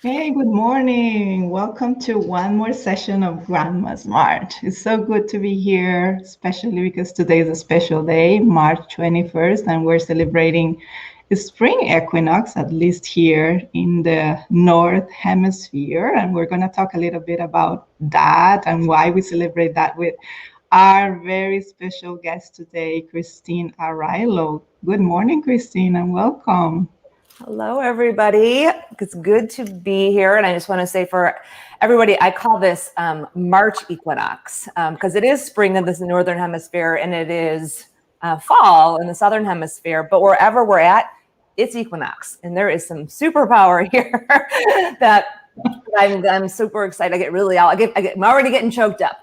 Hey, good morning. Welcome to one more session of Grandma's March. It's so good to be here, especially because today is a special day, March 21st, and we're celebrating the spring equinox, at least here in the North Hemisphere. And we're going to talk a little bit about that and why we celebrate that with our very special guest today, Christine Arylo. Good morning, Christine, and welcome. Hello, everybody. It's good to be here. And I just want to say for everybody, I call this March equinox because it is spring in the Northern Hemisphere and it is fall in the Southern Hemisphere. But wherever we're at, it's equinox. And there is some superpower here that I'm super excited. I get really out. I'm already getting choked up.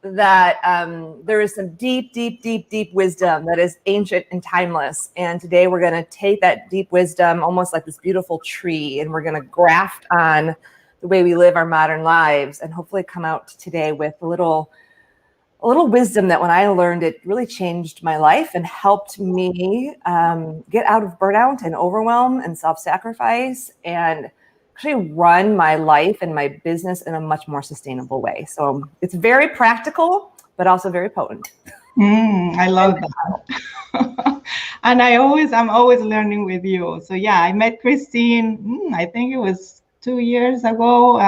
There is some deep wisdom that is ancient and timeless. And today we're going to take that deep wisdom, almost like this beautiful tree, and we're going to graft on the way we live our modern lives, and hopefully come out today with a little wisdom that when I learned it really changed my life and helped me get out of burnout and overwhelm and self-sacrifice and actually run my life and my business in a much more sustainable way. So it's very practical, but also very potent. I love that. And I'm always learning with you. So yeah, I met Christine, I think it was 2 years ago.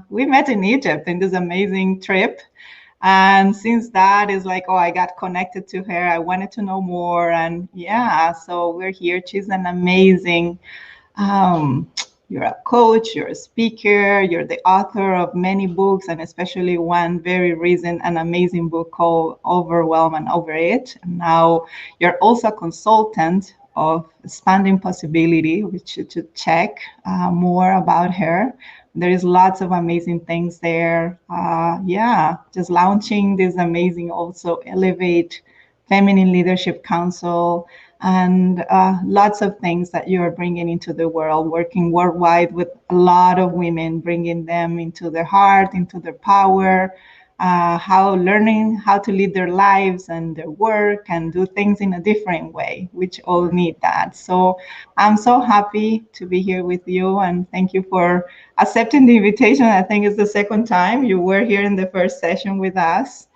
We met in Egypt in this amazing trip. And since that is like, I got connected to her. I wanted to know more. And yeah, so we're here. She's an amazing, you're a coach, you're a speaker, you're the author of many books, and especially one very recent and amazing book called Overwhelm and Over It. And now you're also a consultant of Expanding Possibility, which you should check more about her. There is lots of amazing things there. Just launching this amazing also Elevate Feminine Leadership Council, and lots of things that you're bringing into the world, working worldwide with a lot of women, bringing them into their heart, into their power, learning how to lead their lives and their work and do things in a different way, which all need that. So I'm so happy to be here with you, and thank you for accepting the invitation. I think it's the second time. You were here in the first session with us,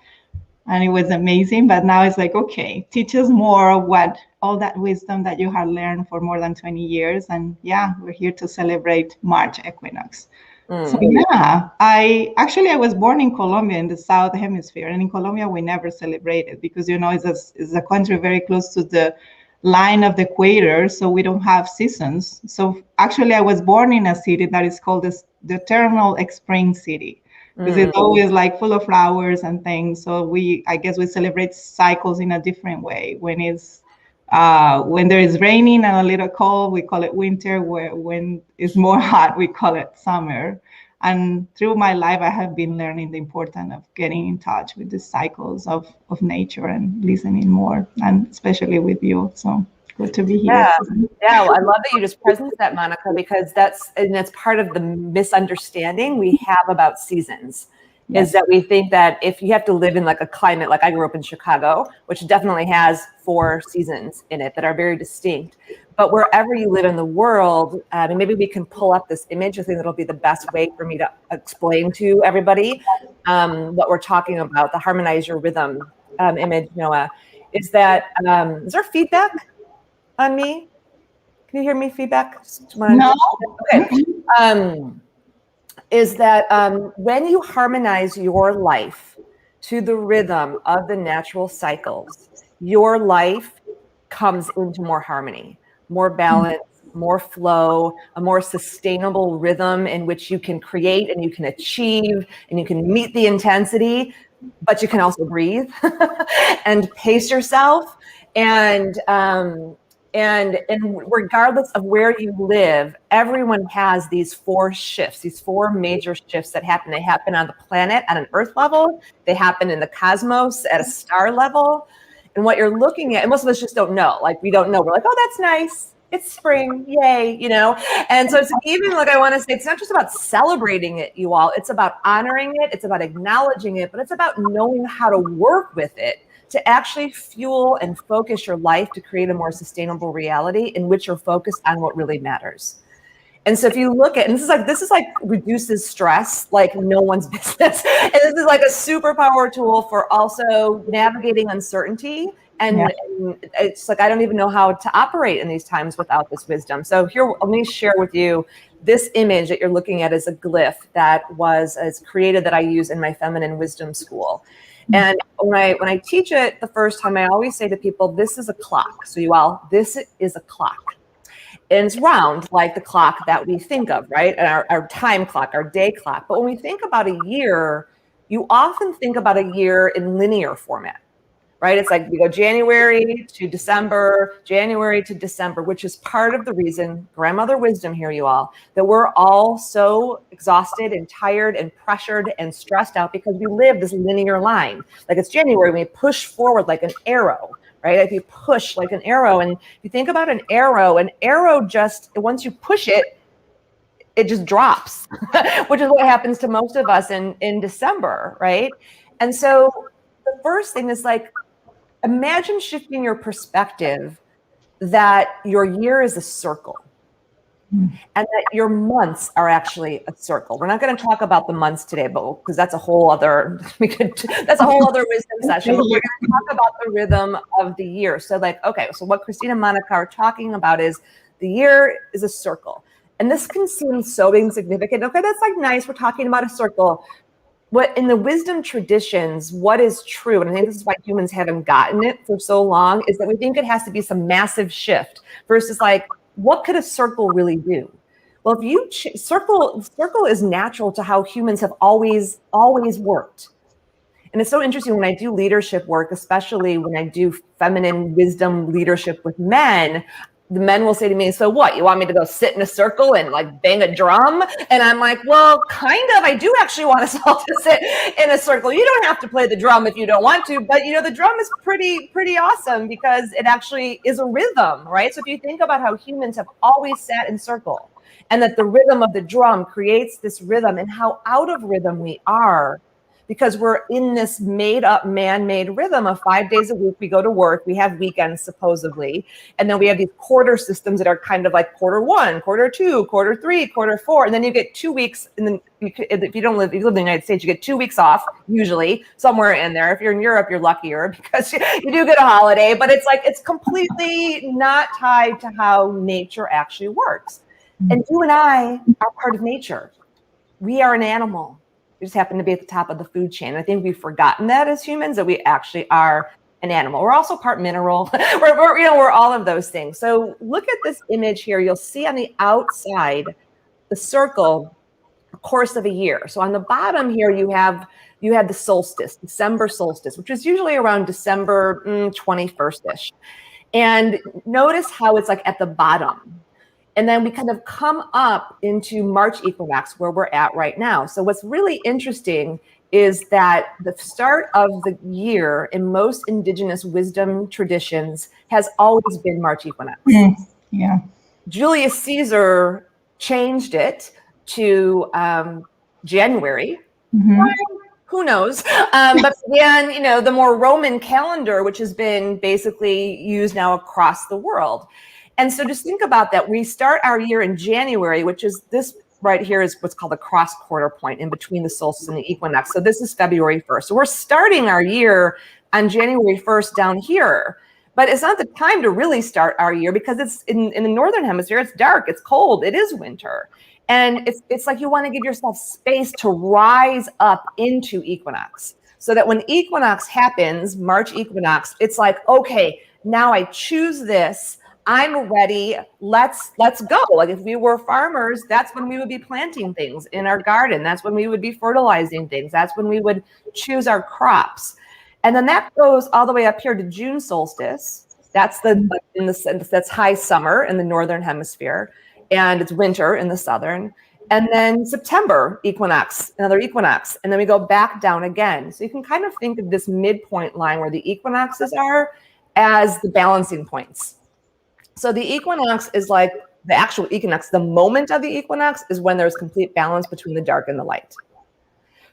and it was amazing. But now it's like, okay, teach us more of what all that wisdom that you have learned for more than 20 years. And yeah, we're here to celebrate March equinox. So yeah, I was born in Colombia in the South Hemisphere, and in Colombia we never celebrate it because it's a country very close to the line of the equator, so we don't have seasons. So actually, I was born in a city that is called the eternal spring city, because it's always like full of flowers and things. So I guess we celebrate cycles in a different way. When there is raining and a little cold, we call it winter. When it's more hot, we call it summer. And through my life, I have been learning the importance of getting in touch with the cycles of nature and listening more, and especially with you. So good to be here. Yeah. Well, I love that you just present that, Monica, because that's part of the misunderstanding we have about seasons. Yes. Is that we think that if you have to live in like a climate, like I grew up in Chicago, which definitely has 4 seasons in it that are very distinct. But wherever you live in the world, and maybe we can pull up this image. I think that'll be the best way for me to explain to everybody what we're talking about. The harmonize your rhythm image, Noah, is that is there feedback on me? Can you hear me? Feedback? No. Okay. Is that when you harmonize your life to the rhythm of the natural cycles, your life comes into more harmony, more balance, more flow, a more sustainable rhythm in which you can create and you can achieve and you can meet the intensity, but you can also breathe and pace yourself. And regardless of where you live, everyone has these 4 shifts, these 4 major shifts that happen. They happen on the planet at an earth level. They happen in the cosmos at a star level. And what you're looking at, and most of us just don't know. Like, we don't know. We're like, oh, that's nice. It's spring. Yay, And so it's even like, I want to say, it's not just about celebrating it, you all. It's about honoring it. It's about acknowledging it. But it's about knowing how to work with it to actually fuel and focus your life to create a more sustainable reality in which you're focused on what really matters. And so if you look at, and this is like reduces stress like no one's business. And this is like a superpower tool for also navigating uncertainty. And it's like, I don't even know how to operate in these times without this wisdom. So here, let me share with you this image that you're looking at is a glyph that was created that I use in my feminine wisdom school. And when I teach it the first time, I always say to people, this is a clock. So this is a clock. And it's round like the clock that we think of, right? And our time clock, our day clock. But when we think about a year, you often think about a year in linear format, right? It's like we go January to December, which is part of the reason, grandmother wisdom here, you all, that we're all so exhausted and tired and pressured and stressed out because we live this linear line. Like it's January, we push forward like an arrow, right? If you push like an arrow, and if you think about an arrow just, once you push it, it just drops, which is what happens to most of us in December, right? And so the first thing is like, imagine shifting your perspective that your year is a circle and that your months are actually a circle. We're not going to talk about the months today, but because that's a whole other, that's a whole other wisdom session. But we're going to talk about the rhythm of the year. So like, okay, so what Christine and Monica are talking about is the year is a circle. And this can seem so insignificant. Okay, that's like nice. We're talking about a circle. What in the wisdom traditions, what is true, and I think this is why humans haven't gotten it for so long, is that we think it has to be some massive shift versus like, what could a circle really do? Well, if you circle is natural to how humans have always worked. And it's so interesting when I do leadership work, especially when I do feminine wisdom leadership with men, the men will say to me, so what, you want me to go sit in a circle and like bang a drum? And I'm like, well, kind of, I do actually want us all to sit in a circle. You don't have to play the drum if you don't want to, but you know, the drum is pretty awesome because it actually is a rhythm, right? So if you think about how humans have always sat in circle and that the rhythm of the drum creates this rhythm and how out of rhythm we are, because we're in this made up, man-made rhythm of 5 days a week. We go to work, we have weekends supposedly. And then we have these quarter systems that are kind of like quarter one, quarter two, quarter three, quarter four. And then you get 2 weeks. And then if you live in the United States, you get 2 weeks off, usually somewhere in there. If you're in Europe, you're luckier because you do get a holiday, but it's like, it's completely not tied to how nature actually works. And you and I are part of nature. We are an animal. We just happen to be at the top of the food chain. I think we've forgotten that as humans, that we actually are an animal. We're also part mineral. we're all of those things. So look at this image here. You'll see on the outside, the circle, the course of a year. So on the bottom here, you have the solstice, December solstice, which is usually around December 21st-ish. And notice how it's like at the bottom. And then we kind of come up into March equinox where we're at right now. So what's really interesting is that the start of the year in most indigenous wisdom traditions has always been March equinox. Yeah. Julius Caesar changed it to January. Who knows? But again, you know, the more Roman calendar, which has been basically used now across the world. And so just think about that. We start our year in January, which is this right here is what's called the cross quarter point in between the solstice and the equinox. So this is February 1st. So we're starting our year on January 1st down here. But it's not the time to really start our year because it's in the northern hemisphere. It's dark, it's cold, it is winter. And it's like you want to give yourself space to rise up into equinox so that when equinox happens, March equinox, it's like, okay, now I choose this. I'm ready. Let's go. Like if we were farmers, that's when we would be planting things in our garden. That's when we would be fertilizing things. That's when we would choose our crops. And then that goes all the way up here to June solstice. That's that's high summer in the northern hemisphere, and it's winter in the southern. And then September equinox, another equinox, and then we go back down again. So you can kind of think of this midpoint line where the equinoxes are as the balancing points. So the equinox is like the actual equinox. The moment of the equinox is when there's complete balance between the dark and the light.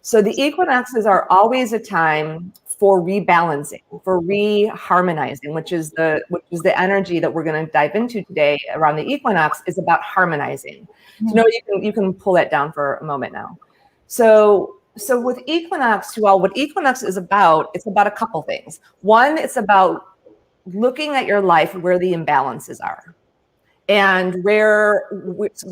So the equinoxes are always a time for rebalancing, for reharmonizing, which is the energy that we're going to dive into today around the equinox, is about harmonizing. So no, you can pull that down for a moment now. So with equinox, well, what equinox is about, it's about a couple things. One, it's about looking at your life where the imbalances are, and where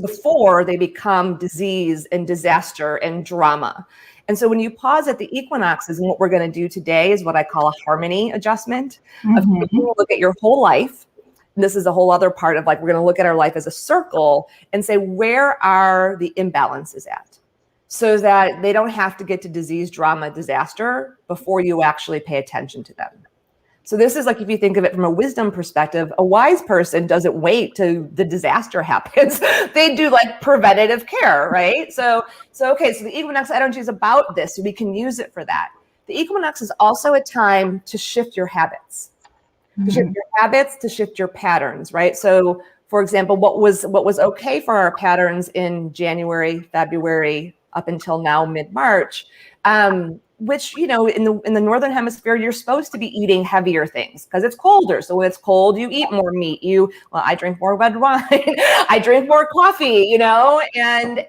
before they become disease and disaster and drama. And so when you pause at the equinoxes, and what we're going to do today is what I call a harmony adjustment, of taking a look at your whole life. And this is a whole other part of, like, we're going to look at our life as a circle and say, where are the imbalances at? So that they don't have to get to disease, drama, disaster before you actually pay attention to them. So this is like, if you think of it from a wisdom perspective, a wise person doesn't wait till the disaster happens. They do like preventative care, right? So the equinox energy is about this. So we can use it for that. The equinox is also a time to shift your habits, to shift your habits, to shift your patterns, right? So for example, what was okay for our patterns in January, February, up until now, mid-March, which, you know, in the Northern Hemisphere, you're supposed to be eating heavier things because it's colder. So when it's cold, you eat more meat. I drink more red wine. I drink more coffee, you know, and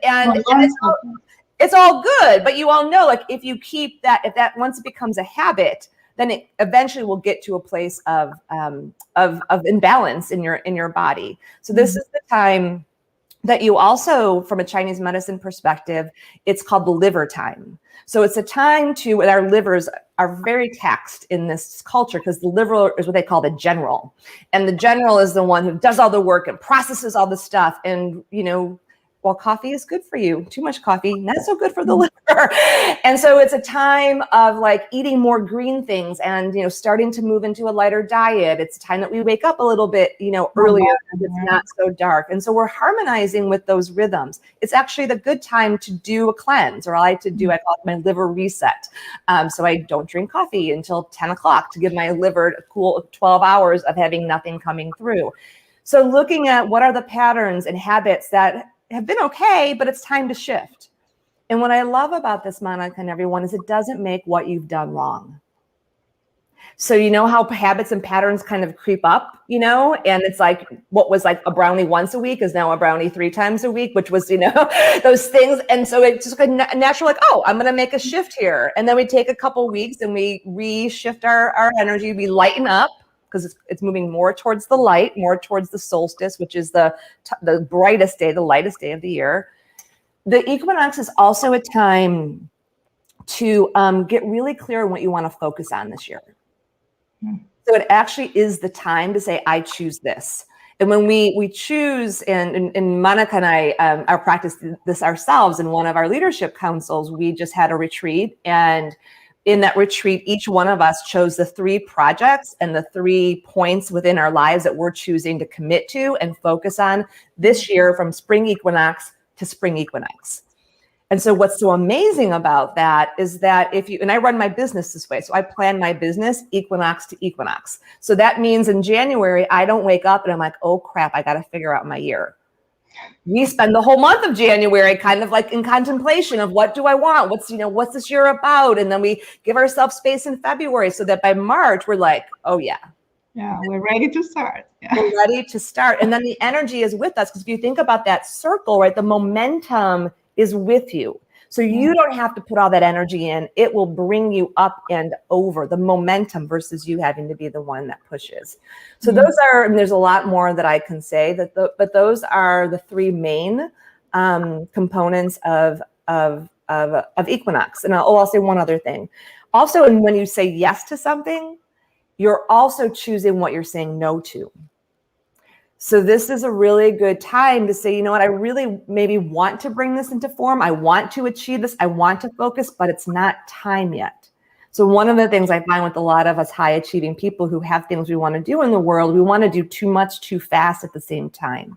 it's all good. But you all know, like, if you keep that, if that once it becomes a habit, then it eventually will get to a place of imbalance in your body. So this is the time that you also, from a Chinese medicine perspective, it's called the liver time. So it's a time and our livers are very taxed in this culture because the liver is what they call the general. And the general is the one who does all the work and processes all the stuff. And, you know, while coffee is good for you, too much coffee, not so good for the liver. And so it's a time of like eating more green things and, you know, starting to move into a lighter diet. It's a time that we wake up a little bit, you know, earlier. It's not so dark. And so we're harmonizing with those rhythms. It's actually the good time to do a cleanse, or I call it my liver reset. So I don't drink coffee until 10 o'clock to give my liver a cool 12 hours of having nothing coming through. So looking at what are the patterns and habits that have been okay, but it's time to shift. And what I love about this, Monica and everyone, is it doesn't make what you've done wrong. So you know how habits and patterns kind of creep up, you know, and it's like what was like a brownie once a week is now a brownie 3 times a week, which was, you know, those things. And so it's just a natural, like, oh, I'm going to make a shift here. And then we take a couple weeks and we reshift our energy. We lighten up, because it's moving more towards the light, more towards the solstice, which is the brightest day, the lightest day of the year. The equinox is also a time to get really clear on what you want to focus on this year. So it actually is the time to say, I choose this. And when we choose, and Monica and I are practicing this ourselves in one of our leadership councils. We just had a retreat, and in that retreat, each one of us chose the 3 projects and the 3 points within our lives that we're choosing to commit to and focus on this year, from spring equinox to spring equinox. And so what's so amazing about that is that and I run my business this way. So I plan my business equinox to equinox. So that means in January, I don't wake up and I'm like, oh crap, I got to figure out my year. We spend the whole month of January kind of like in contemplation of what do I want? What's this year about? And then we give ourselves space in February so that by March, we're like, oh yeah. Yeah, we're ready to start. Yeah. We're ready to start. And then the energy is with us. Because if you think about that circle, right, the momentum is with you. So you don't have to put all that energy in. It will bring you up and over, the momentum, versus you having to be the one that pushes. So those are, and there's a lot more that I can say, but those are the 3 main components of equinox. And I'll say one other thing. Also, and when you say yes to something, you're also choosing what you're saying no to. So this is a really good time to say, you know what, I really maybe want to bring this into form. I want to achieve this. I want to focus, but it's not time yet. So one of the things I find with a lot of us high achieving people who have things we want to do in the world, we want to do too much too fast at the same time.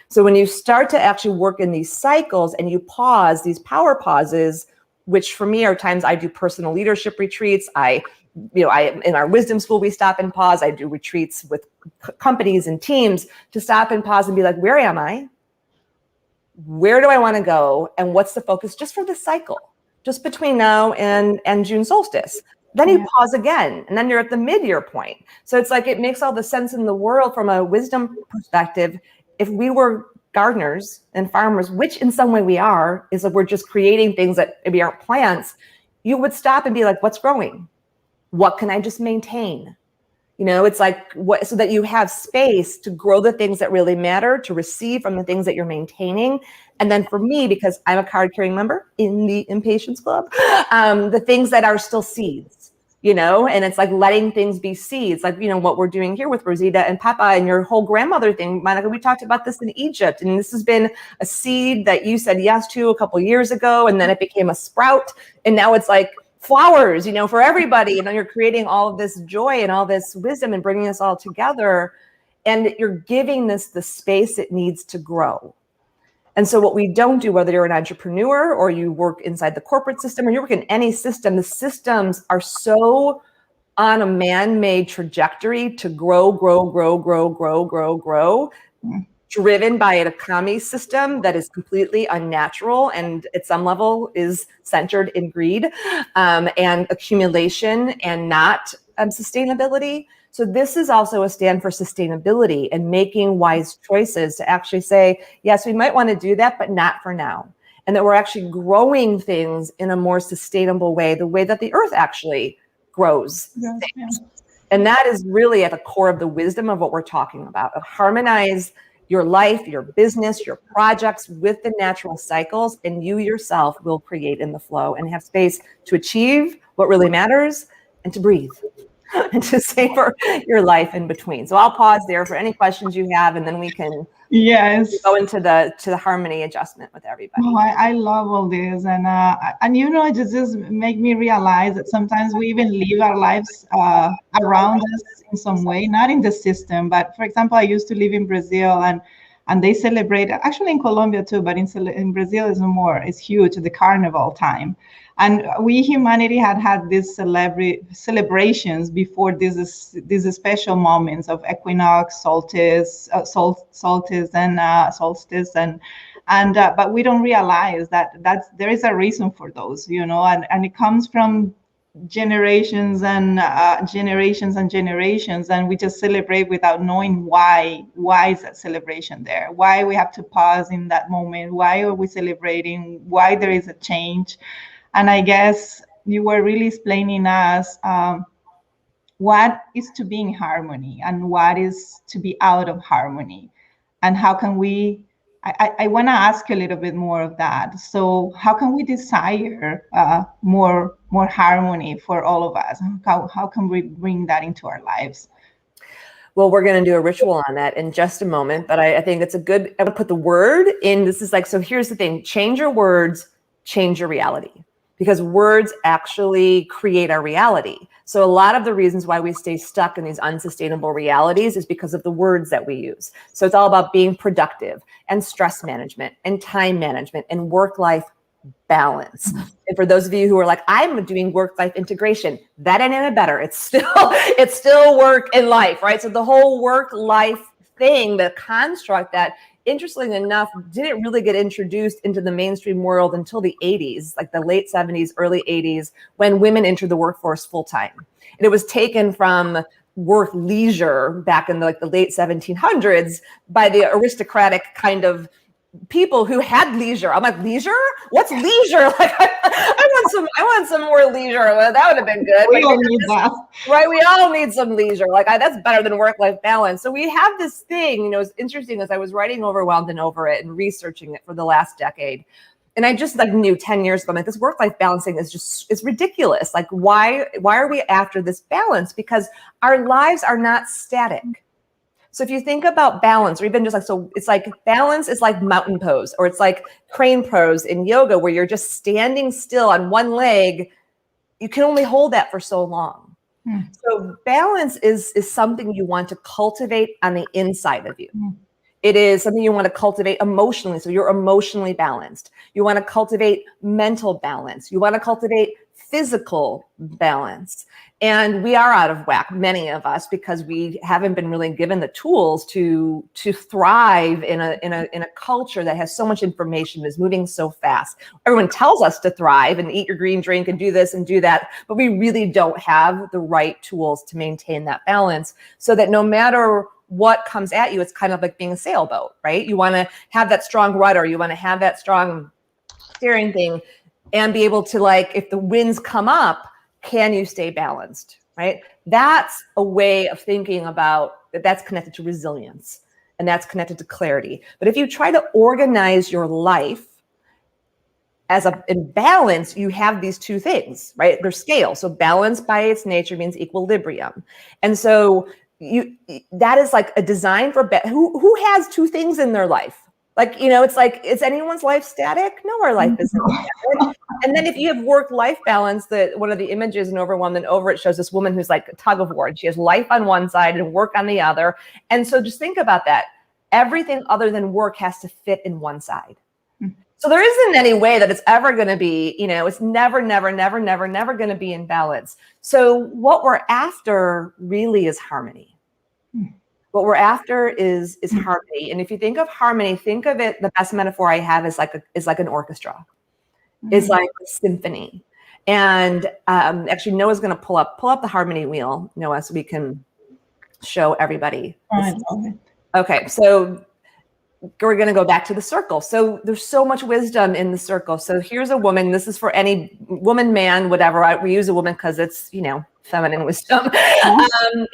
So when you start to actually work in these cycles and you pause, these power pauses, which for me are times I do personal leadership retreats. In our wisdom school, we stop and pause. I do retreats with companies and teams to stop and pause and be like, where am I? Where do I want to go? And what's the focus just for the cycle? just between now and June solstice. Then you pause again, and then you're at the mid-year point. So it's like, it makes all the sense in the world from a wisdom perspective. If we were gardeners and farmers, which in some way we are, is that we're just creating things that maybe aren't plants, you would stop and be like, what's growing? What can I just maintain? You know, it's like, what, so that you have space to grow the things that really matter, to receive from the things that you're maintaining. And then for me, because I'm a card carrying member in the Impatience Club, the things that are still seeds, you know, and it's like letting things be seeds, like, you know, what we're doing here with Rosita and Papa and your whole grandmother thing. Monica, we talked about this in Egypt, and this has been a seed that you said yes to a couple years ago, and then it became a sprout, and now it's like flowers, you know, for everybody. And then you're creating all of this joy and all this wisdom and bringing us all together. And you're giving this the space it needs to grow. And so what we don't do, whether you're an entrepreneur or you work inside the corporate system or you work in any system, the systems are so on a man-made trajectory to grow, driven by an economy system that is completely unnatural and at some level is centered in greed and accumulation and not sustainability. So this is also a stand for sustainability and making wise choices to actually say, yes, we might want to do that, but not for now. And that we're actually growing things in a more sustainable way, the way that the earth actually grows things. And that is really at the core of the wisdom of what we're talking about, of harmonize your life, your business, your projects with the natural cycles, and you yourself will create in the flow and have space to achieve what really matters and to breathe and to savor your life in between. So I'll pause there for any questions you have, and then we can go into the harmony adjustment with everybody. Oh, I love all this, and you know, it just make me realize that sometimes we even live our lives around us in some way, not in the system. But for example, I used to live in Brazil, and they celebrate, actually in Colombia too, but in Brazil it's huge, the carnival time. And we, humanity, had these celebrations before these special moments of equinox, solstice, and but we don't realize that there is a reason for those, you know, and it comes from generations and generations, and we just celebrate without knowing why is that celebration there, why we have to pause in that moment, why are we celebrating, why there is a change. And I guess you were really explaining us what is to be in harmony and what is to be out of harmony, and how can we, I want to ask you a little bit more of that. So how can we desire more harmony for all of us? How can we bring that into our lives? Well, we're going to do a ritual on that in just a moment, but I think it's a good, I would put the word in, this is like, so here's the thing, change your words, change your reality. Because words actually create our reality. So a lot of the reasons why we stay stuck in these unsustainable realities is because of the words that we use. So it's all about being productive and stress management and time management and work-life balance. And for those of you who are like, I'm doing work-life integration, that ain't any better. It's still work and life, right? So the whole work-life thing, the construct that, interestingly enough, didn't really get introduced into the mainstream world until the 80s, like the late 70s, early 80s, when women entered the workforce full time. And it was taken from work leisure back in the late 1700s by the aristocratic kind of people who had leisure. I'm like, leisure? What's leisure? Like, I want some more leisure. Well, that would have been good. We all need that. Right? We all need some leisure. Like, that's better than work-life balance. So we have this thing, you know, it's interesting as I was writing Overwhelmed and Over It and researching it for the last decade. And I just knew 10 years ago, I'm like, this work-life balancing is it's ridiculous. Like, why are we after this balance? Because our lives are not static. So if you think about balance, or even just like, so it's like balance is like mountain pose, or it's like crane pose in yoga, where you're just standing still on one leg. You can only hold that for so long. So balance is something you want to cultivate on the inside of you. It is something you want to cultivate emotionally. So you're emotionally balanced. You want to cultivate mental balance. You want to cultivate physical balance. And we are out of whack, many of us, because we haven't been really given the tools to thrive in a culture that has so much information, is moving so fast. Everyone tells us to thrive and eat your green drink and do this and do that, but we really don't have the right tools to maintain that balance, so that no matter what comes at you, it's kind of like being a sailboat, right? You want to have that strong rudder, you want to have that strong steering thing, and be able to, like, if the winds come up, can you stay balanced, right? That's a way of thinking about that. That's connected to resilience, and that's connected to clarity. But if you try to organize your life as in balance, you have these two things, right? They're scale. So balance by its nature means equilibrium. And so that is like a design for who has two things in their life. Like, it's like, is anyone's life static? No, our life isn't static. And then if you have work-life balance, one of the images in Overwhelmed and Over It shows this woman who's like a tug of war, and she has life on one side and work on the other. And so just think about that. Everything other than work has to fit in one side. So there isn't any way that it's ever going to be, it's never going to be in balance. So what we're after really is harmony. What we're after is harmony. And if you think of harmony, think of it, the best metaphor I have is like an orchestra. It's like a symphony. And actually, Noah's going to pull up the harmony wheel, Noah, so we can show everybody. Okay, so we're going to go back to the circle. So there's so much wisdom in the circle. So here's a woman. This is for any woman, man, whatever. We use a woman because it's, feminine wisdom.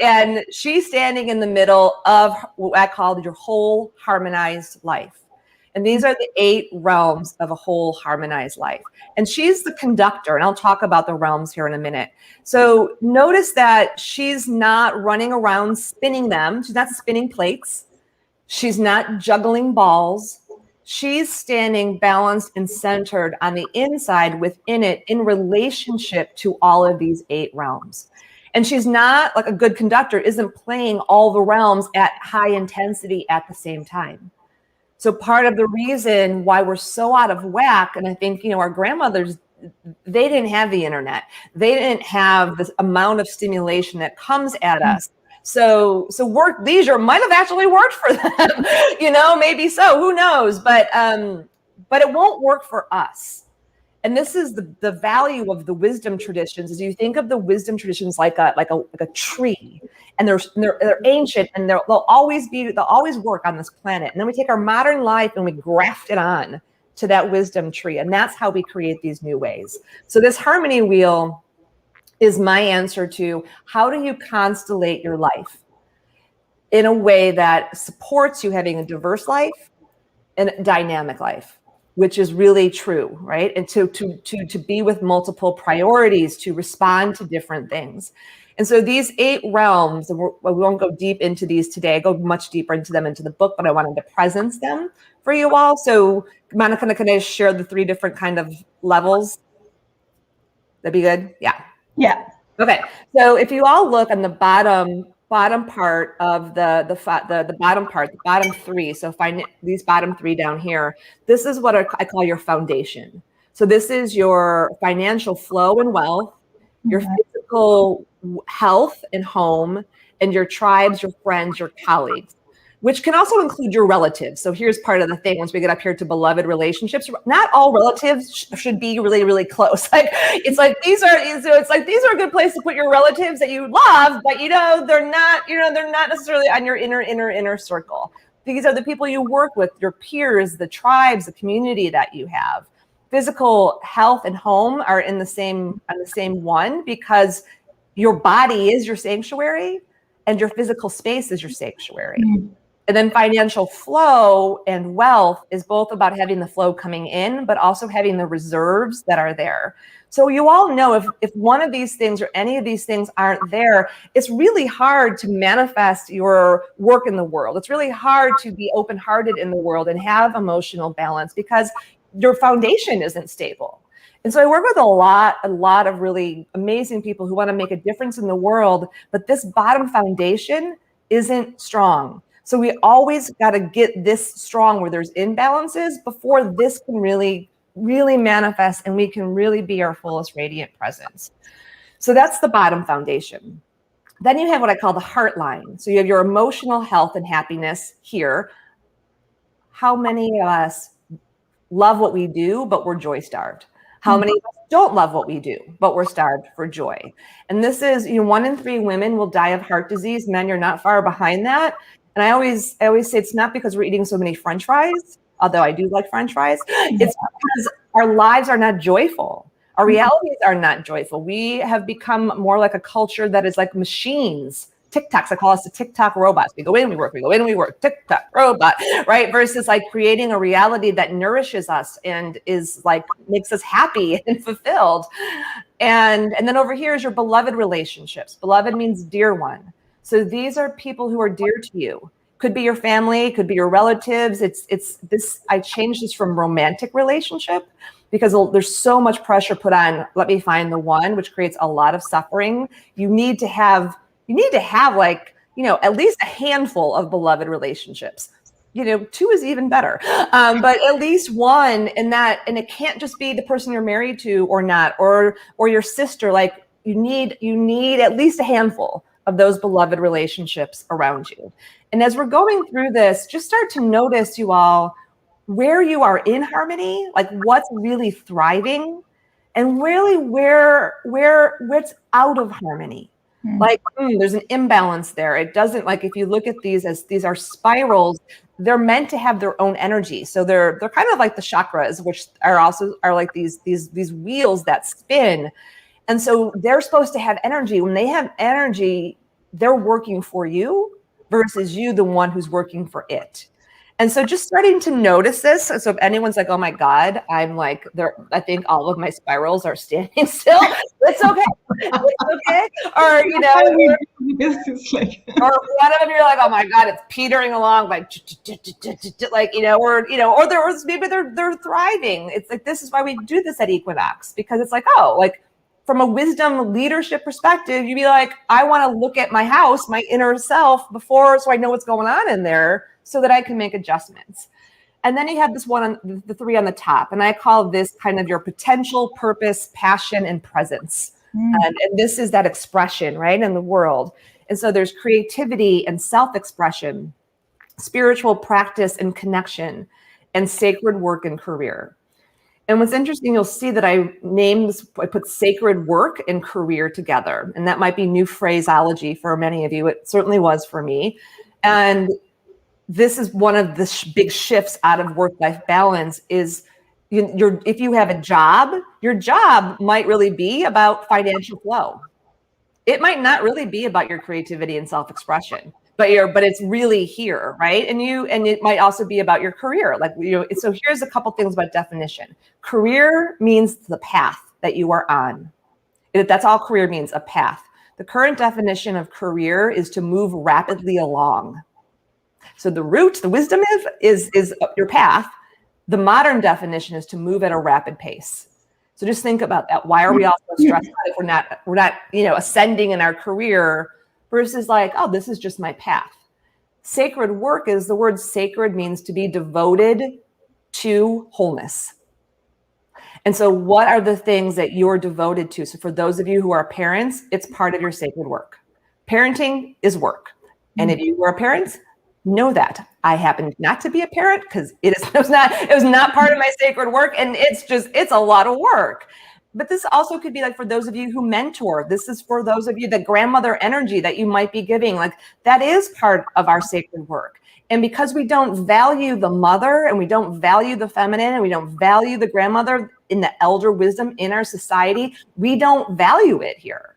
And she's standing in the middle of what I call your whole harmonized life. And these are the 8 realms of a whole harmonized life. And she's the conductor. And I'll talk about the realms here in a minute. So notice that she's not running around spinning them. She's not spinning plates. She's not juggling balls. She's standing balanced and centered on the inside within it in relationship to all of these 8 realms. And she's not, like a good conductor, isn't playing all the realms at high intensity at the same time. So part of the reason why we're so out of whack, and I think, our grandmothers, they didn't have the internet. They didn't have this amount of stimulation that comes at us. So work leisure might have actually worked for them, maybe so, who knows? But it won't work for us. And this is the value of the wisdom traditions. Is you think of the wisdom traditions like a tree, and they're ancient, and they'll always work on this planet. And then we take our modern life and we graft it on to that wisdom tree, and that's how we create these new ways. So this harmony wheel is my answer to how do you constellate your life in a way that supports you having a diverse life and a dynamic life, which is really true, right? And to be with multiple priorities, to respond to different things. And so these 8 realms, and we won't go deep into these today. I go much deeper into them into the book, but I wanted to presence them for you all. So Monica, can I share the 3 different kind of levels? That'd be good? Yeah. Yeah. Okay. So if you all look on the bottom part of the bottom 3. So find these bottom 3 down here. This is what I call your foundation. So this is your financial flow and wealth, your physical health and home, and your tribes, your friends, your colleagues, which can also include your relatives. So here's part of the thing. Once we get up here to beloved relationships, not all relatives should be really, really close. It's like these are a good place to put your relatives that you love, but they're not necessarily on your inner circle. These are the people you work with, your peers, the tribes, the community that you have. Physical health and home are on the same one, because your body is your sanctuary and your physical space is your sanctuary. And then financial flow and wealth is both about having the flow coming in, but also having the reserves that are there. So you all know if one of these things or any of these things aren't there, it's really hard to manifest your work in the world. It's really hard to be open-hearted in the world and have emotional balance because your foundation isn't stable. And so I work with a lot of really amazing people who want to make a difference in the world, but this bottom foundation isn't strong. So we always got to get this strong where there's imbalances before this can really manifest and we can really be our fullest radiant presence. So that's the bottom foundation. Then you have what I call the heart line. So you have your emotional health and happiness here. How many of us love what we do, but we're joy starved? How many of us don't love what we do, but we're starved for joy? And this is, 1 in 3 women will die of heart disease. Men, you're not far behind that. And I always say it's not because we're eating so many French fries, although I do like French fries. It's because our lives are not joyful. Our realities are not joyful. We have become more like a culture that is like machines. TikToks, I call us the TikTok robots. We go in, we work, we go in, we work, TikTok robot, right? Versus like creating a reality that nourishes us and is like, makes us happy and fulfilled. And then over here is your beloved relationships. Beloved means dear one. So these are people who are dear to you. Could be your family, could be your relatives. It's this, I changed this from romantic relationship because there's so much pressure put on, let me find the one, which creates a lot of suffering. You need to have like, at least a handful of beloved relationships. 2 is even better. But at least one, and it can't just be the person you're married to or not, or your sister. Like you need at least a handful of those beloved relationships around you. And as we're going through this, just start to notice, you all, where you are in harmony, like what's really thriving, and really what's out of harmony. Like there's an imbalance there. It doesn't, like, if you look at these as these are spirals, they're meant to have their own energy. So they're kind of like the chakras, which are like these wheels that spin. And so they're supposed to have energy. When they have energy, they're working for you versus you, the one who's working for it. And so just starting to notice this. So if anyone's like, oh my God, I'm like, I think all of my spirals are standing still. It's okay. It's okay. Or, or one of them, you're like, oh my God, it's petering along, like, or maybe they're thriving. It's like, this is why we do this at Equinox, because it's like, oh, like from a wisdom leadership perspective, you'd be like, I want to look at my house, my inner self before, so I know what's going on in there, so that I can make adjustments. And then you have this one on the 3 on the top. And I call this kind of your potential, purpose, passion, and presence. And this is that expression, right, in the world. And so there's creativity and self-expression, spiritual practice and connection, and sacred work and career. And what's interesting, you'll see that I put sacred work and career together. And that might be new phraseology for many of you. It certainly was for me. And this is one of the big shifts out of work-life balance is if you have a job, your job might really be about financial flow. It might not really be about your creativity and self-expression, but it's really here, right? And it might also be about your career. Like, so here's a couple things about definition. Career means the path that you are on. That's all career means, a path. The current definition of career is to move rapidly along. So the root, the wisdom is your path. The modern definition is to move at a rapid pace. So just think about that. Why are we all so stressed out if we're not ascending in our career versus like, oh, this is just my path. Sacred work is, the word sacred means to be devoted to wholeness. And so what are the things that you're devoted to? So for those of you who are parents, it's part of your sacred work. Parenting is work. And if you were a parent, know that. I happen not to be a parent because it was not part of my sacred work, and it's a lot of work. But this also could be like for those of you who mentor. This is for those of you, the grandmother energy that you might be giving. Like that is part of our sacred work. And because we don't value the mother, and we don't value the feminine, and we don't value the grandmother in the elder wisdom in our society, we don't value it here.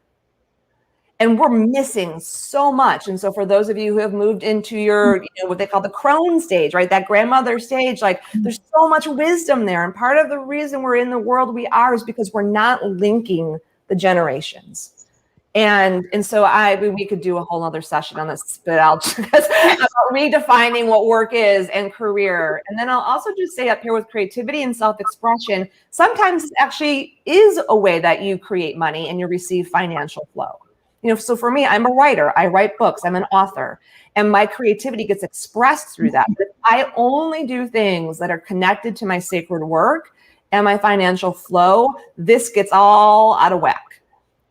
And we're missing so much. And so for those of you who have moved into your, what they call the crone stage, right? That grandmother stage, like there's so much wisdom there. And part of the reason we're in the world we are is because we're not linking the generations. And so we could do a whole other session on this, but I'll just redefining what work is and career. And then I'll also just say up here with creativity and self-expression, sometimes it actually is a way that you create money and you receive financial flow. So for me, I'm a writer. I write books. I'm an author. And my creativity gets expressed through that. But I only do things that are connected to my sacred work and my financial flow. This gets all out of whack.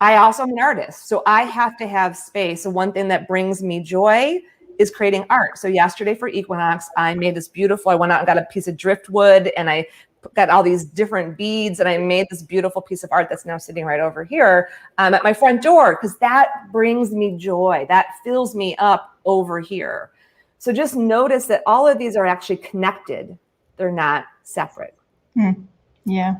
I also am an artist. So I have to have space. So one thing that brings me joy is creating art. So yesterday for Equinox, I made this beautiful, I went out and got a piece of driftwood and I got all these different beads and I made this beautiful piece of art that's now sitting right over here at my front door, because that brings me joy. That fills me up over here. So just notice that all of these are actually connected. They're not separate. Yeah.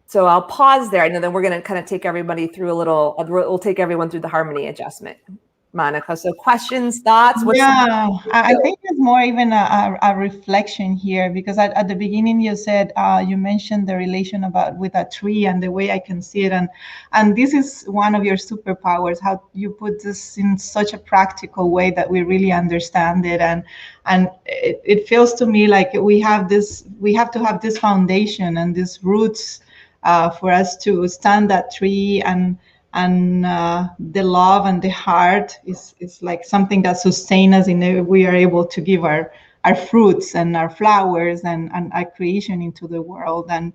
So I'll pause there, and then we're going to kind of take everybody through we'll take everyone through the harmony adjustment. Monica, so questions, thoughts? I think it's more even a reflection here, because at the beginning you said, you mentioned the relation with a tree and the way I can see it. And this is one of your superpowers, how you put this in such a practical way that we really understand it. And it feels to me like we have to have this foundation and these roots for us to stand that tree, and the love and the heart is like something that sustains us in we are able to give our fruits and our flowers and our creation into the world. And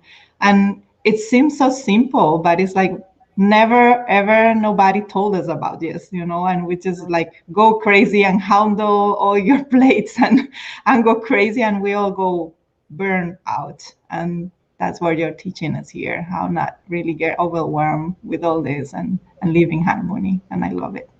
it seems so simple, but it's like never ever nobody told us about this, and we just like go crazy and handle all your plates and go crazy, and we all go burn out. And that's what you're teaching us here, how not really get overwhelmed with all this and live in harmony. And I love it.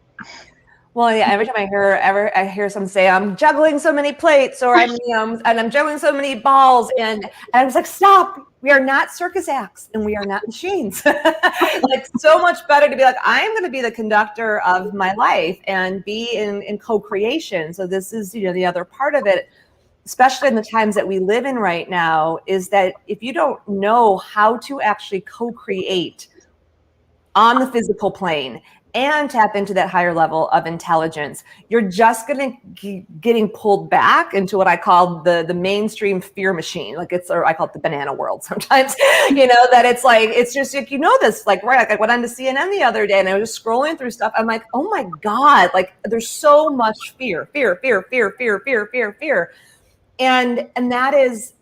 Well, yeah, every time I hear someone say, I'm juggling so many plates, or and I'm juggling so many balls, and I was like, stop, we are not circus acts and we are not machines. Like, so much better to be like, I'm going to be the conductor of my life and be in co-creation. So this is, the other part of it, especially in the times that we live in right now, is that if you don't know how to actually co-create on the physical plane and tap into that higher level of intelligence, you're just going to keep getting pulled back into what I call the mainstream fear machine. Like or I call it the banana world sometimes, that it's like, it's just like, this, like, right. Like I went on to CNN the other day and I was just scrolling through stuff. I'm like, oh my God, like there's so much fear. And that is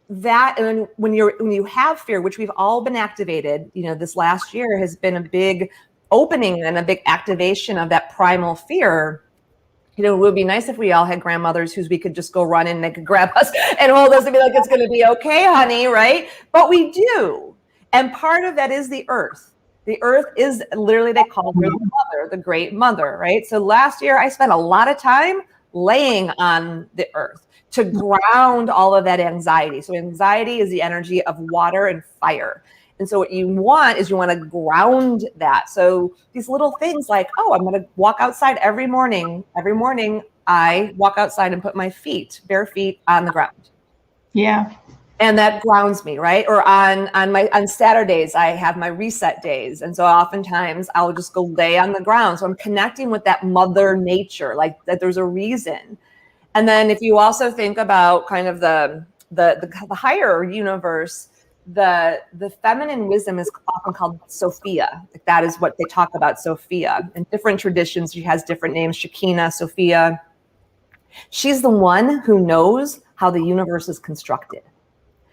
that. And when you have fear, which we've all been activated, this last year has been a big opening and a big activation of that primal fear. It would be nice if we all had grandmothers who we could just go run in and they could grab us and hold us and be like, it's going to be okay, honey, right? But we do. And part of that is the earth. The earth is literally, they call her the mother, the great mother, right? So last year I spent a lot of time laying on the earth to ground all of that anxiety. So anxiety is the energy of water and fire. And so what you want to ground that. So these little things like, oh, I'm going to walk outside every morning. Every morning I walk outside and put my bare feet on the ground. Yeah. And that grounds me, right? Or on Saturdays, I have my reset days. And so oftentimes I'll just go lay on the ground. So I'm connecting with that mother nature, like that there's a reason. And then if you also think about kind of the higher universe, the feminine wisdom is often called Sophia. Like that is what they talk about, Sophia. In different traditions, she has different names, Shekinah, Sophia. She's the one who knows how the universe is constructed.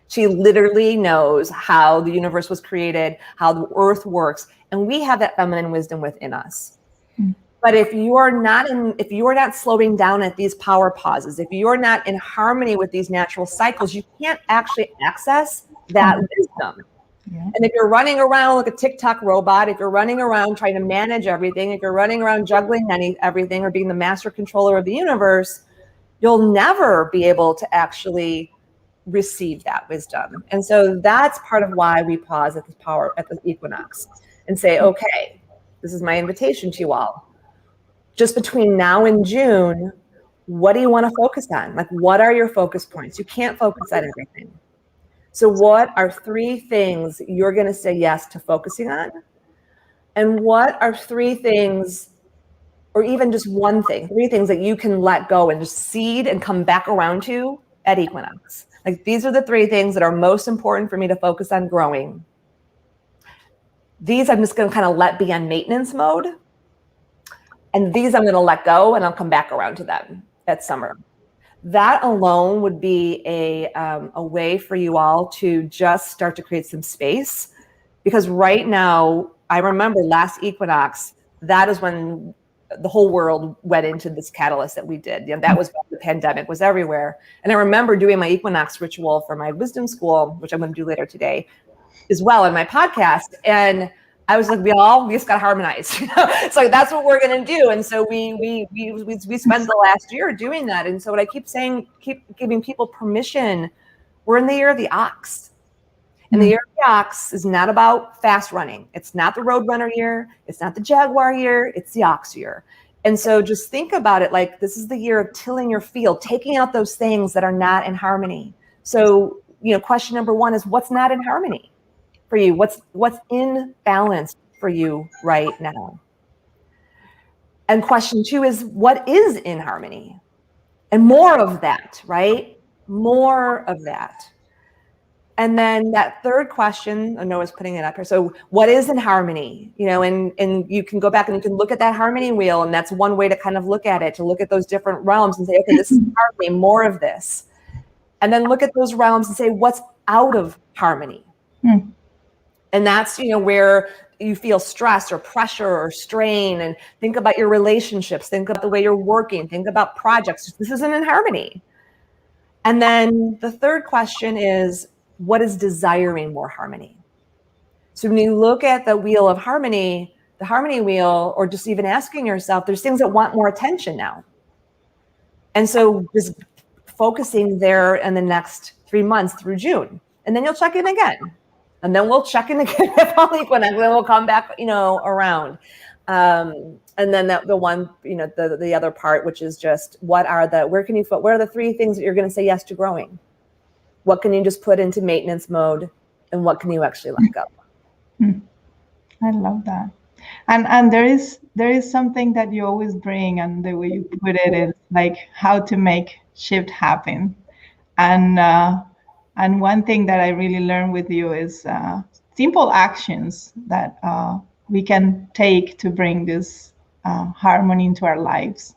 She literally knows how the universe was created, how the earth works. And we have that feminine wisdom within us. But if you are not slowing down at these power pauses, if you're not in harmony with these natural cycles, you can't actually access that wisdom. Yeah. And if you're running around like a TikTok robot, if you're running around trying to manage everything, if you're running around juggling everything or being the master controller of the universe, you'll never be able to actually receive that wisdom. And so that's part of why we pause at the equinox and say, okay, this is my invitation to you all. Just between now and June, what do you want to focus on? Like, what are your focus points? You can't focus on everything. So what are 3 things you're going to say yes to focusing on? And what are 3 things, or even just 1 thing, 3 things that you can let go and just seed and come back around to at equinox? Like, these are the 3 things that are most important for me to focus on growing. These I'm just going to kind of let be on maintenance mode. And these I'm going to let go and I'll come back around to them at summer. That alone would be a way for you all to just start to create some space. Because right now, I remember last equinox, that is when the whole world went into this catalyst that we did. You know, that was when the pandemic was everywhere. And I remember doing my equinox ritual for my wisdom school, which I'm going to do later today as well in my podcast. And I was like, we just got to harmonize. You know? It's like, that's what we're going to do. And so we spent the last year doing that. And so what I keep saying, keep giving people permission. We're in the year of the ox. And the year of the ox is not about fast running. It's not the road runner year. It's not the jaguar year. It's the ox year. And so just think about it like this is the year of tilling your field, taking out those things that are not in harmony. So, you know, question number one is what's not in harmony for you? What's in balance for you right now? And question two is what is in harmony? And more of that, right? More of that. And then that third question, I Noah's putting it up here. So what is in harmony? You know, and you can go back and you can look at that harmony wheel. And that's one way to kind of look at it, to look at those different realms and say, okay, this is harmony, more of this. And then look at those realms and say, what's out of harmony? And that's, you know, where you feel stress or pressure or strain, and think about your relationships, think about the way you're working, think about projects. This isn't in harmony. And then the third question is, what is desiring more harmony? So when you look at the wheel of harmony, the harmony wheel, or just even asking yourself, there's things that want more attention now. And so just focusing there in the next 3 months through June, and then you'll check in again. And then we'll check in again at fall equinox, and then we'll come back, you know, around. And then the one, you know, the other part, which is just what are the 3 things that you're going to say yes to growing? What can you just put into maintenance mode, and what can you actually let go? I love that. And there is something that you always bring, and the way you put it is like how to make shift happen. And one thing that I really learned with you is simple actions that we can take to bring this harmony into our lives.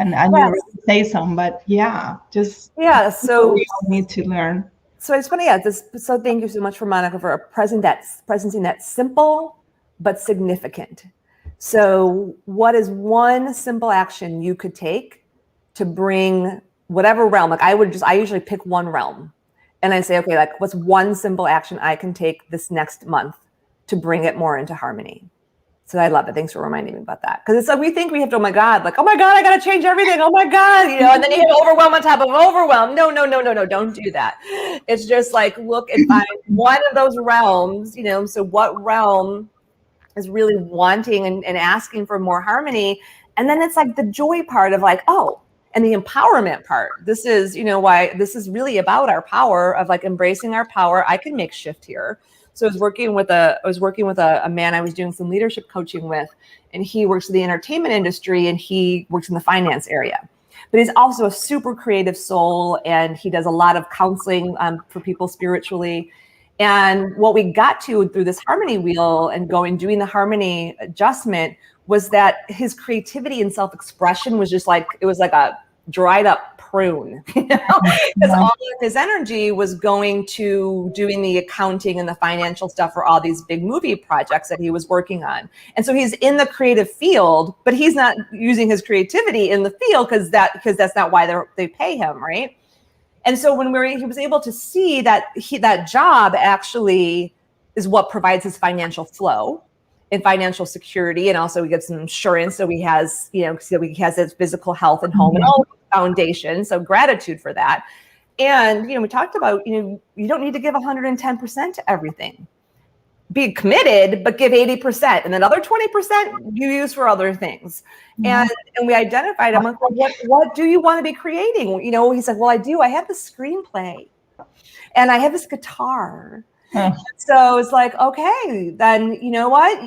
And yes. You already say some, but so we all need to learn. So I just want to so thank you so much for Monica for presenting that simple but significant. So what is one simple action you could take to bring whatever realm? Like I usually pick one realm, and I say, okay, like what's one simple action I can take this next month to bring it more into harmony? So I love it. Thanks for reminding me about that. Because it's like we think we have to, oh my God, I got to change everything. Oh my God, you know, and then you have overwhelm on top of overwhelm. No, don't do that. It's just like, look and find one of those realms, you know, so what realm is really wanting and asking for more harmony. And then it's like the joy part of like, oh, and the empowerment part. This is, you know, why this is really about our power of like embracing our power. I can make shift here. So I was working with a man I was doing some leadership coaching with, and he works in the entertainment industry and he works in the finance area. But he's also a super creative soul, and he does a lot of counseling for people spiritually. And what we got to through this harmony wheel and doing the harmony adjustment was that his creativity and self-expression was just like, it was like a dried up prune, you know, because all of his energy was going to doing the accounting and the financial stuff for all these big movie projects that he was working on. And so he's in the creative field, but he's not using his creativity in the field because that's not why they pay him, right? And so when he was able to see that that job actually is what provides his financial flow and financial security, and also he gets some insurance, so he has, you know, so he has his physical health and home and all foundation. So gratitude for that. And, you know, we talked about, you know, you don't need to give 110% to everything. Be committed, but give 80%, and then other 20% you use for other things. And we identified, I'm like, well, what do you want to be creating? You know, he said, well, I have this screenplay and I have this guitar. So it's like, okay, then you know what?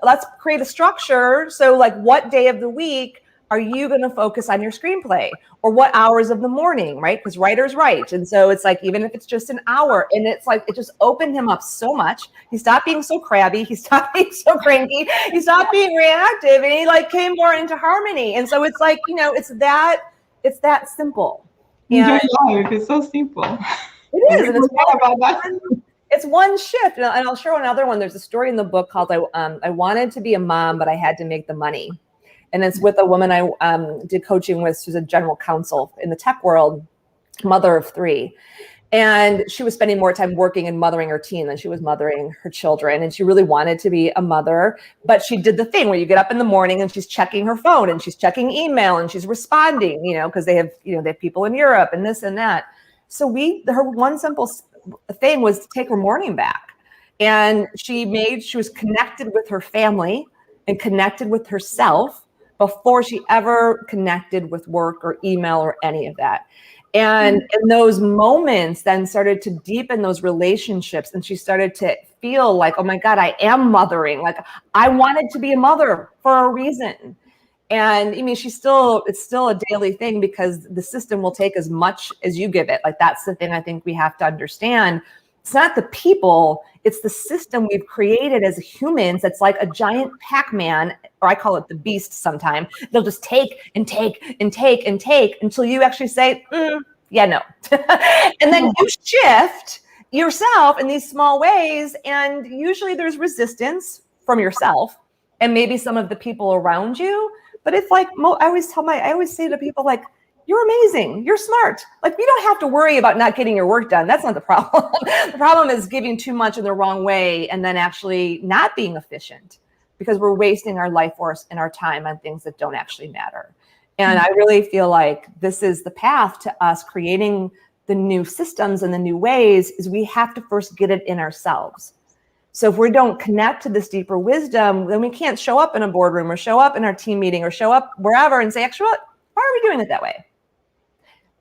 Let's create a structure. So like what day of the week are you going to focus on your screenplay, or what hours of the morning, right? Because writers write. And so it's like, even if it's just an hour, and it's like, it just opened him up so much. He stopped being so crabby. He stopped being so cranky. He stopped being reactive, and he like came more into harmony. And so it's like, you know, it's that simple. Your life is so simple. It is. And it's one shift. And I'll share another one. There's a story in the book called I wanted to be a mom, but I had to make the money. And it's with a woman I did coaching with. She's a general counsel in the tech world, mother of 3. And she was spending more time working and mothering her teen than she was mothering her children. And she really wanted to be a mother, but she did the thing where you get up in the morning and she's checking her phone and she's checking email and she's responding, you know, because they have people in Europe and this and that. So her one simple thing was to take her morning back. And she was connected with her family and connected with herself before she ever connected with work or email or any of that. And those moments then started to deepen those relationships. And she started to feel like, oh my God, I am mothering. Like, I wanted to be a mother for a reason. And I mean, it's still a daily thing, because the system will take as much as you give it. Like, that's the thing I think we have to understand. It's not the people, it's the system we've created as humans. That's like a giant Pac-Man, or I call it the beast sometimes. They'll just take and take and take and take until you actually say, yeah, no. And then you shift yourself in these small ways. And usually there's resistance from yourself and maybe some of the people around you. But it's like, I always say to people, like, you're amazing. You're smart. Like, you don't have to worry about not getting your work done. That's not the problem. The problem is giving too much in the wrong way and then actually not being efficient, because we're wasting our life force and our time on things that don't actually matter. And I really feel like this is the path to us creating the new systems and the new ways, is we have to first get it in ourselves. So if we don't connect to this deeper wisdom, then we can't show up in a boardroom or show up in our team meeting or show up wherever and say, actually, why are we doing it that way?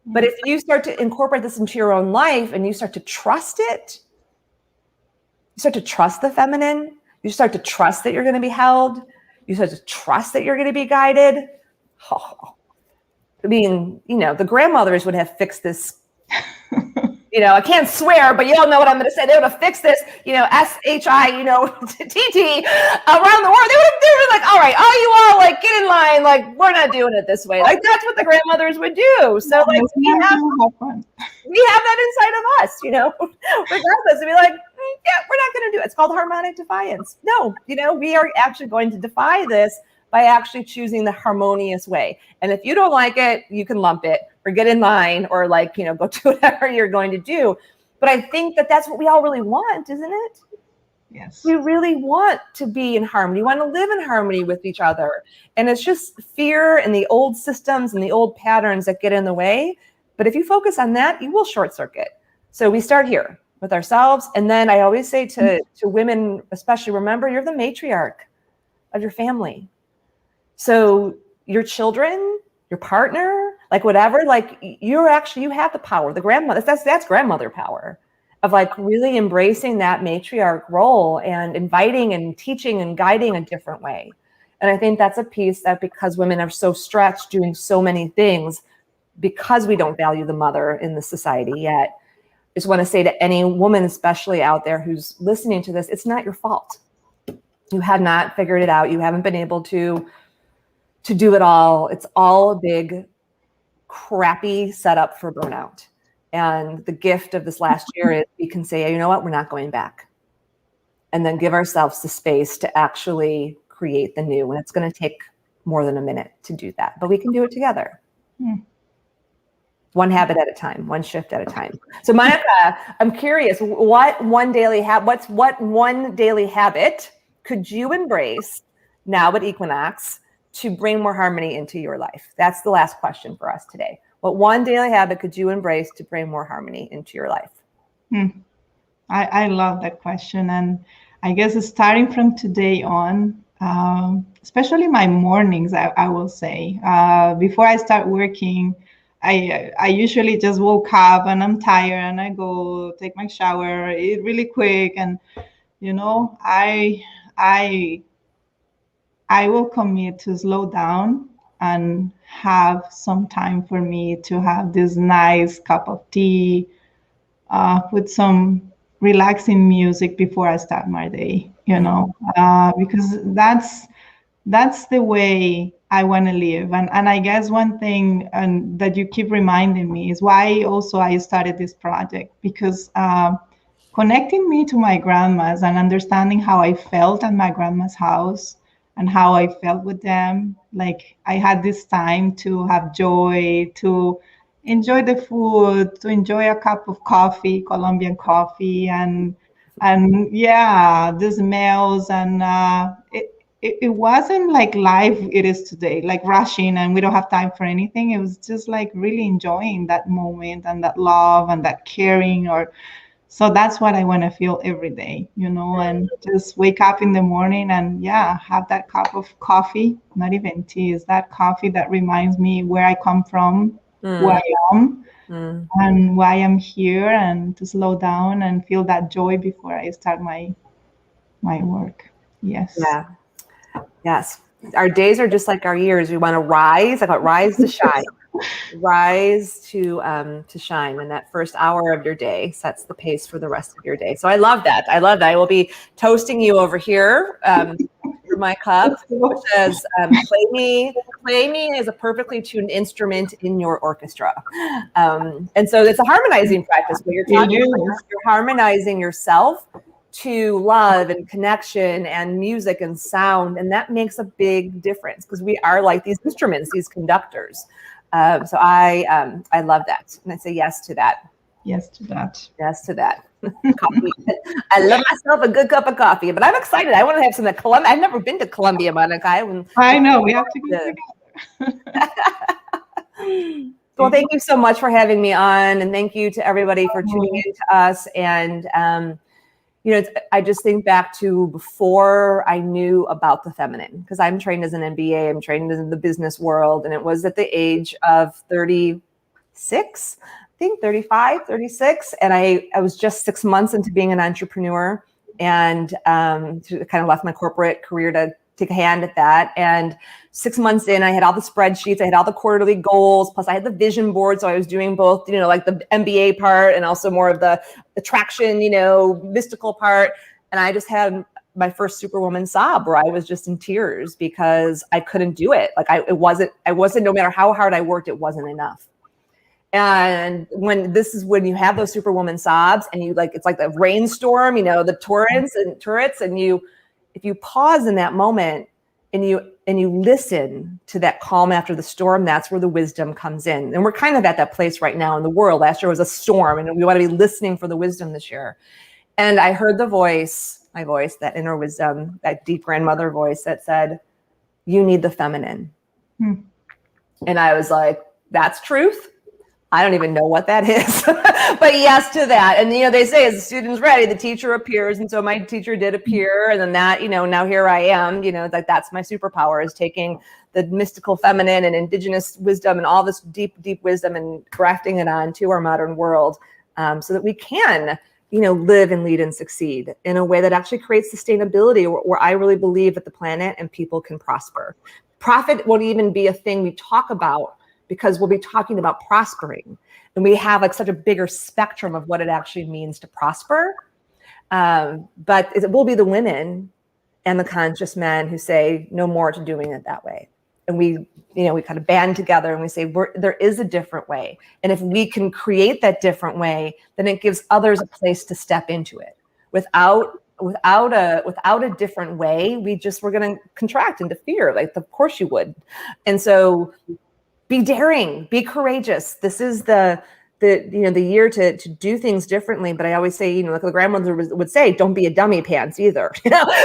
But if you start to incorporate this into your own life and you start to trust it, you start to trust the feminine, you start to trust that you're going to be held, you start to trust that you're going to be guided. Oh, I mean, the grandmothers would have fixed this. I can't swear, but you all know what I'm going to say. They would have fixed this, SHI, TT around the world. They would have like, all right, all you all, like, get in line. Like, we're not doing it this way. Like, that's what the grandmothers would do. So, like, we have that inside of us, regardless. To be like, yeah, we're not going to do it. It's called harmonic defiance. No, we are actually going to defy this by actually choosing the harmonious way. And if you don't like it, you can lump it or get in line or go do whatever you're going to do. But I think that that's what we all really want, isn't it? Yes. We really want to be in harmony. We want to live in harmony with each other. And it's just fear and the old systems and the old patterns that get in the way. But if you focus on that, you will short circuit. So we start here with ourselves. And then I always say to women, especially, remember, you're the matriarch of your family. So your children, your partner, like whatever, like you have the power. The grandmother, that's grandmother power of like really embracing that matriarch role and inviting and teaching and guiding a different way. And I think that's a piece that, because women are so stretched doing so many things, because we don't value the mother in the society yet, I just want to say to any woman, especially out there who's listening to this, it's not your fault. You have not figured it out. You haven't been able to do it all. It's all a big crappy setup for burnout. And the gift of this last year is we can say, you know what, we're not going back. And then give ourselves the space to actually create the new. And it's going to take more than a minute to do that, but we can do it together. One habit at a time, one shift at a time. So Monica, I'm curious, what one daily habit could you embrace now at Equinox to bring more harmony into your life? That's the last question for us today. What one daily habit could you embrace to bring more harmony into your life? I love that question. And I guess starting from today on, especially my mornings, I will say, before I start working, I usually just woke up and I'm tired and I go take my shower, eat really quick. And, I will commit to slow down and have some time for me to have this nice cup of tea with some relaxing music before I start my day, because that's the way I want to live. And I guess one thing that you keep reminding me is why also I started this project, because connecting me to my grandmas and understanding how I felt at my grandma's house and how I felt with them. Like I had this time to have joy, to enjoy the food, to enjoy a cup of coffee, Colombian coffee, and yeah, the smells, and it wasn't like life it is today, like rushing and we don't have time for anything. It was just like really enjoying that moment and that love and that caring. Or so that's what I want to feel every day, and just wake up in the morning and yeah, have that cup of coffee, not even tea, is that coffee that reminds me where I come from, who I am, and why I'm here, and to slow down and feel that joy before I start my work. Yes. Yeah. Yes. Our days are just like our years. We want to rise. I got rise to shine. Rise to shine, and that first hour of your day sets the pace for the rest of your day. So I love that. I love that. I will be toasting you over here through my cup, which says play me as a perfectly tuned instrument in your orchestra. And so it's a harmonizing practice where you're harmonizing yourself to love and connection and music and sound, and that makes a big difference because we are like these instruments, these conductors. So I love that, and I say yes to that. Yes to that. Yes to that. Coffee. I love myself a good cup of coffee, but I'm excited. I want to have some at Colombia. I've never been to Colombia, Monica. I know we have to go together. Well, thank you so much for having me on, and thank you to everybody for tuning in to us. And I just think back to before I knew about the feminine, because I'm trained as an MBA, I'm trained in the business world. And it was at the age of 36, I think 35, 36. And I was just 6 months into being an entrepreneur, and kind of left my corporate career to take a hand at that. And 6 months in, I had all the spreadsheets, I had all the quarterly goals, plus I had the vision board. So I was doing both, like the MBA part and also more of the attraction, mystical part. And I just had my first Superwoman sob where I was just in tears because I couldn't do it. Like I wasn't, no matter how hard I worked, it wasn't enough. And when you have those Superwoman sobs and it's like the rainstorm, the turrets, and if you pause in that moment and you listen to that calm after the storm, that's where the wisdom comes in. And we're kind of at that place right now in the world. Last year was a storm, and we want to be listening for the wisdom this year. And I heard my voice, that inner wisdom, that deep grandmother voice that said, you need the feminine. And I was like, that's truth. I don't even know what that is, but yes to that. And, they say as the student's ready, the teacher appears. And so my teacher did appear. And then that, now here I am, that's my superpower, is taking the mystical feminine and indigenous wisdom and all this deep, deep wisdom and grafting it on to our modern world, so that we can, live and lead and succeed in a way that actually creates sustainability, where I really believe that the planet and people can prosper. Profit won't even be a thing we talk about, because we'll be talking about prospering, and we have such a bigger spectrum of what it actually means to prosper. But it will be the women and the conscious men who say no more to doing it that way. And we kind of band together and we say, there is a different way. And if we can create that different way, then it gives others a place to step into it. Without a different way, we're going to contract into fear. Of course you would. And so be daring, be courageous. This is the year to do things differently. But I always say, like the grandmother would say, don't be a dummy pants either.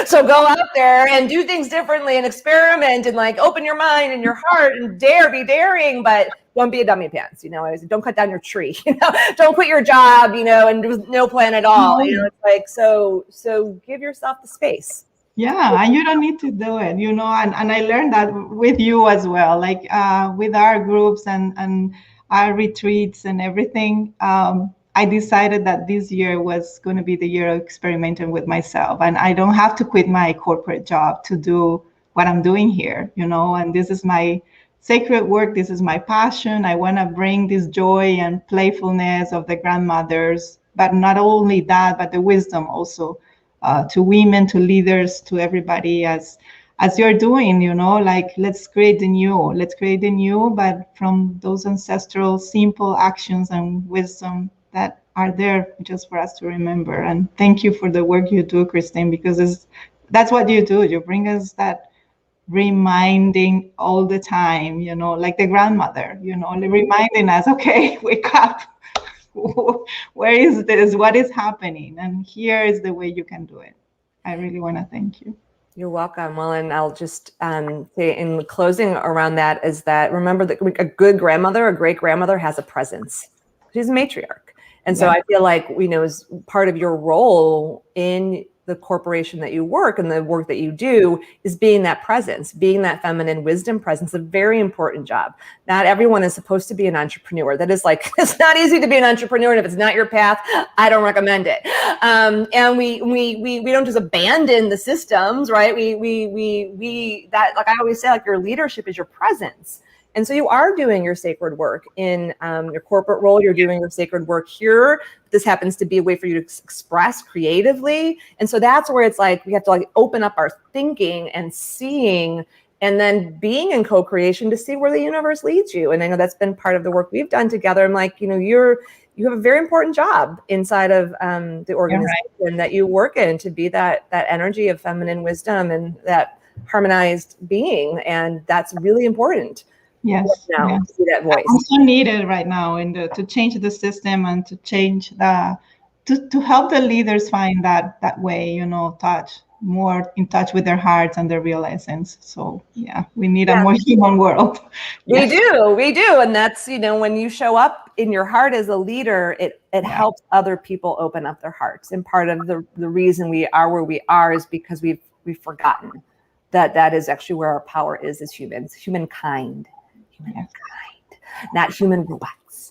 So go out there and do things differently and experiment and open your mind and your heart and be daring, but don't be a dummy pants. I always say, don't cut down your tree. Don't quit your job. And with no plan at all. So give yourself the space. Yeah, and you don't need to do it, and I learned that with you as well, with our groups and our retreats and everything. I decided that this year was going to be the year of experimenting with myself, and I don't have to quit my corporate job to do what I'm doing here, and this is my sacred work. This is my passion. I want to bring this joy and playfulness of the grandmothers, but not only that, but the wisdom also to women, to leaders, to everybody, as you're doing, like let's create the new, but from those ancestral simple actions and wisdom that are there just for us to remember. And thank you for the work you do, Christine, because that's what you do. You bring us that reminding all the time, like the grandmother, reminding us, okay, wake up. Where is this? What is happening? And here is the way you can do it. I really want to thank you. You're welcome. Well, and I'll just say in closing around that is that remember that a good grandmother, a great grandmother has a presence. She's a matriarch. And so I feel like, as part of your role in the corporation that you work and the work that you do is being that presence, being that feminine wisdom presence, a very important job. Not everyone is supposed to be an entrepreneur. That is like, it's not easy to be an entrepreneur. And if it's not your path, I don't recommend it. And we don't just abandon the systems, right? That, like I always say, like your leadership is your presence. And so you are doing your sacred work in your corporate role. You're doing your sacred work here. This happens to be a way for you to express creatively. And so that's where it's like we have to like open up our thinking and seeing, and then being in co-creation to see where the universe leads you. And I know that's been part of the work we've done together. I'm like, you have a very important job inside of the organization that you work in to be that energy of feminine wisdom and that harmonized being. And that's really important. Yes, to see that voice. Also needed right now to change the system and to change to help the leaders find that way, more in touch with their hearts and their real essence. So we need a more human world. We do. And that's, when you show up in your heart as a leader, it helps other people open up their hearts. And part of the reason we are where we are is because we've forgotten that is actually where our power is as humans, humankind. Not human robots.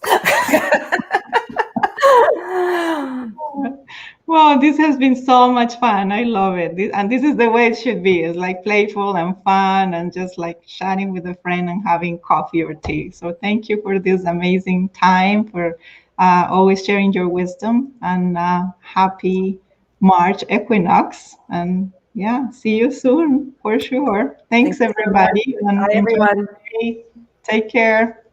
Well, this has been so much fun. I love it. This is the way it should be. It's like playful and fun and just like chatting with a friend and having coffee or tea. So thank you for this amazing time, for always sharing your wisdom, and happy March equinox. And see you soon for sure. Thanks everybody. Bye, everyone. Take care.